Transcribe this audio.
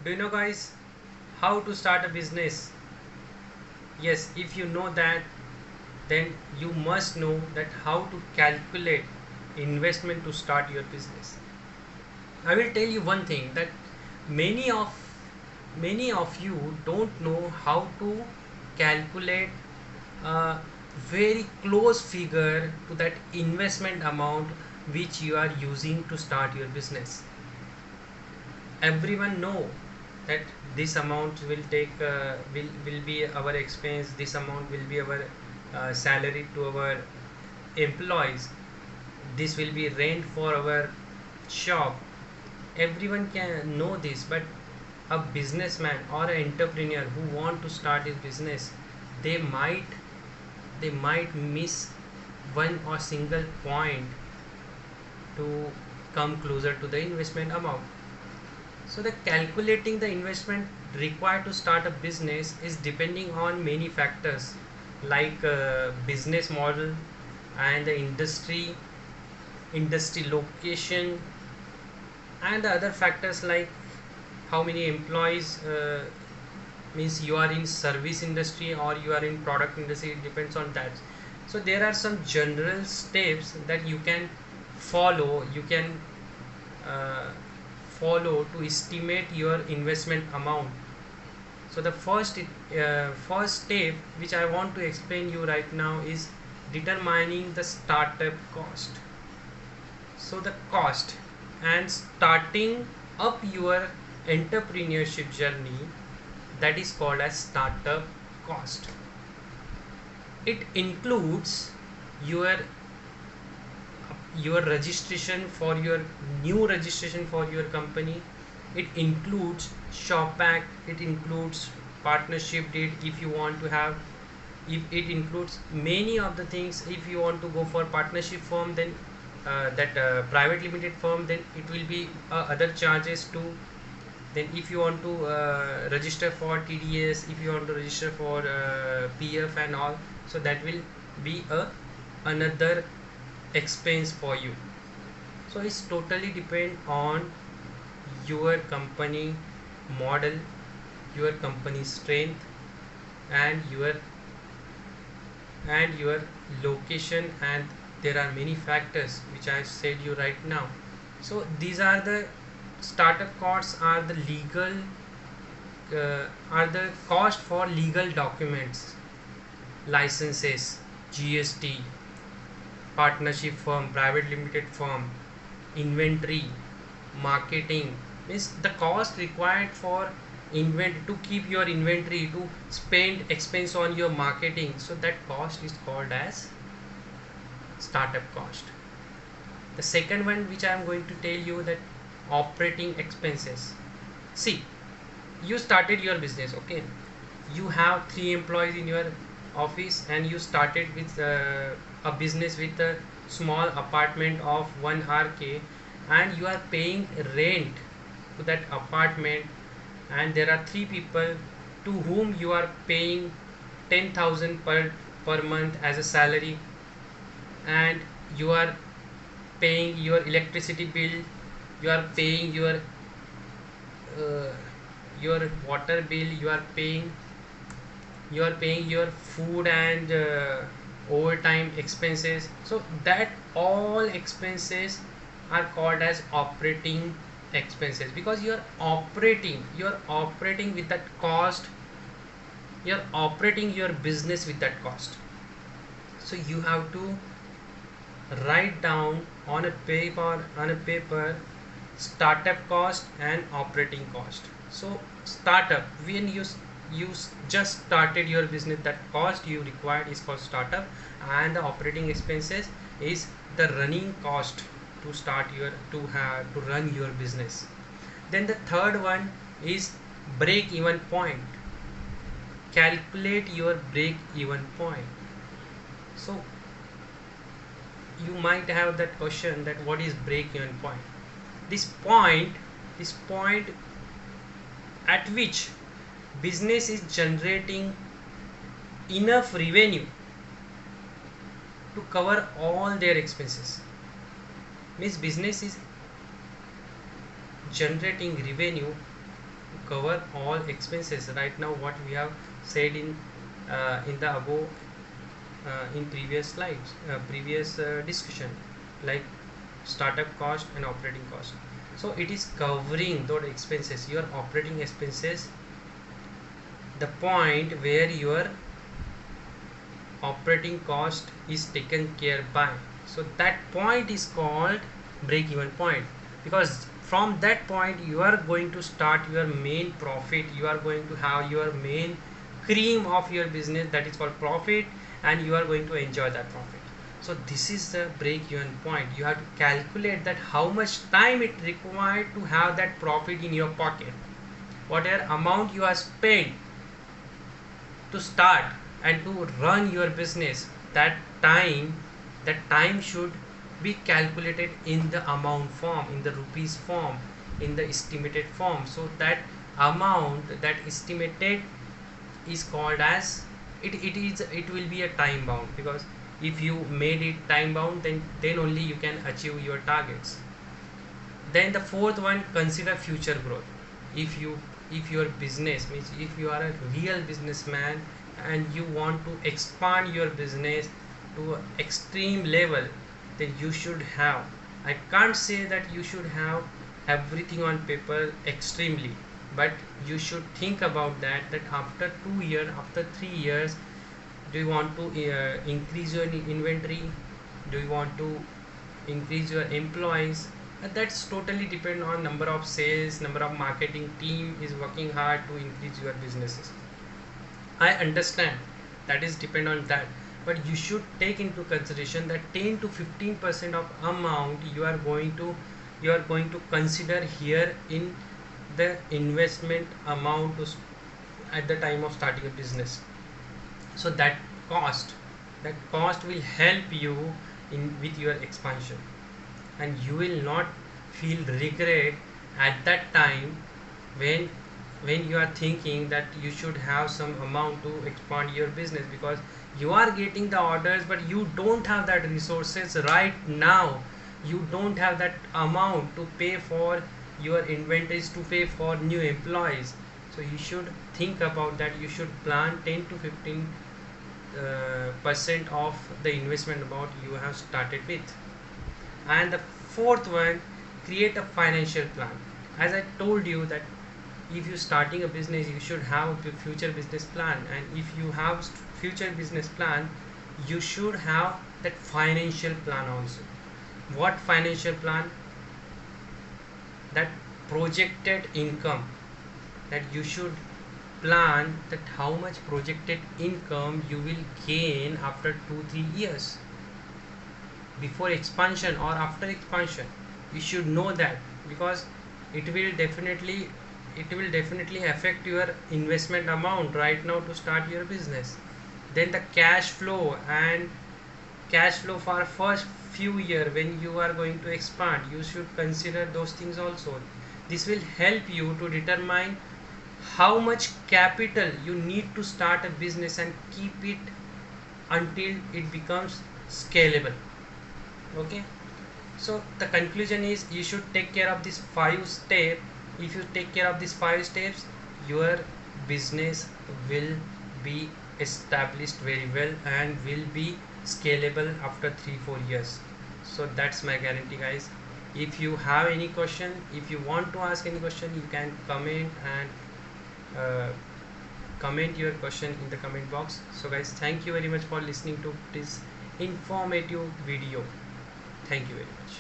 Do you know, guys, how to start a business? Yes, if you know that, then you must know that how to calculate investment to start your business. I will tell you one thing that many of many of you don't know how to calculate a very close figure to that investment amount which you are using to start your business. Everyone know that this amount will take will be our expense, this amount will be our salary to our employees, this will be rent for our shop. Everyone can know this, but a businessman or an entrepreneur who want to start his business, they might miss one or single point to come closer to the investment amount. So the calculating the investment required to start a business is depending on many factors like business model and the industry location, and the other factors like how many employees, means you are in service industry or you are in product industry, it depends on that. So there are some general steps that you can follow, uh, follow to estimate your investment amount. So the first step which I want to explain you right now is determining the startup cost. So the cost and starting up your entrepreneurship journey, that is called as startup cost. It includes your registration for your new registration for your company. It includes shop act, it includes partnership deed if you want to have, if it includes many of the things. If you want to go for partnership firm, then that private limited firm, then it will be other charges too. Then if you want to register for TDS, if you want to register for PF and all, so that will be another expense for you. So it's totally depend on your company model, your company strength, and your location, and there are many factors which I said you right now. So these are the startup costs, are the legal are the cost for legal documents, licenses, GST, partnership firm, private limited firm, inventory, marketing, means the cost required for to keep your inventory, to spend expense on your marketing. So that cost is called as startup cost. The second one which I am going to tell you, that operating expenses. See, you started your business, okay, you have 3 employees in your office, and you started with a business with a small apartment of 1 RK, and you are paying rent to that apartment, and there are 3 people to whom you are paying 10,000 per month as a salary, and you are paying your electricity bill, you are paying uh, your water bill, you are paying your food and overtime expenses. So that all expenses are called as operating expenses, because you are operating with that cost, you are operating your business with that cost. So you have to write down on a paper startup cost and operating cost. So startup, when just started your business, that cost you required is called startup, and the operating expenses is the running cost to start your to run your business. Then the third one is break even point. Calculate your break even point. So you might have that question, that what is break even point. This point at which business is generating enough revenue to cover all their expenses, means business is generating revenue cover all expenses. Right now what we have said in the above, in previous slides, previous discussion, like startup cost and operating cost. So it is covering those expenses, your operating expenses, the point where your operating cost is taken care by. So that point is called break even point, because from that point you are going to start your main profit, you are going to have your main cream of your business, that is called profit, and you are going to enjoy that profit. So this is the break even point. You have to calculate that how much time it required to have that profit in your pocket, whatever amount you have spent to start and to run your business. That time should be calculated in the amount form, in the rupees form, in the estimated form. So that amount that estimated is called as, it will be a time bound, because if you made it time bound, then only you can achieve your targets. Then the fourth one, consider future growth. If your business means, if you are a real businessman and you want to expand your business to an extreme level, then you should have, I can't say that you should have everything on paper extremely, but you should think about that after 2 years, after 3 years, do you want to increase your inventory, do you want to increase your employees. That's totally depend on number of sales, number of marketing team is working hard to increase your businesses. I understand that is depend on that, but you should take into consideration that 10 to 15% of amount you are going to consider here in the investment amount at the time of starting a business. So that cost will help you in with your expansion, and you will not feel regret at that time when you are thinking that you should have some amount to expand your business, because you are getting the orders but you don't have that resources right now, you don't have that amount to pay for your inventories, to pay for new employees. So you should think about that, you should plan 10 to 15 percent of the investment amount you have started with. And the fourth one, create a financial plan. As I told you that if you starting a business, you should have a future business plan, and if you have future business plan, you should have that financial plan also. What financial plan? That projected income, that you should plan that how much projected income you will gain after 2 3 years, before expansion or after expansion. You should know that, because it will definitely affect your investment amount right now to start your business. Then the cash flow, and cash flow for first few year when you are going to expand, you should consider those things also. This will help you to determine how much capital you need to start a business and keep it until it becomes scalable. Okay, so the conclusion is, you should take care of this 5 step. If you take care of these 5 steps, your business will be established very well and will be scalable after 3 4 years. So that's my guarantee, guys. If you have any question, if you want to ask any question, you can comment and comment your question in the comment box. So guys, thank you very much for listening to this informative video. Thank you very much.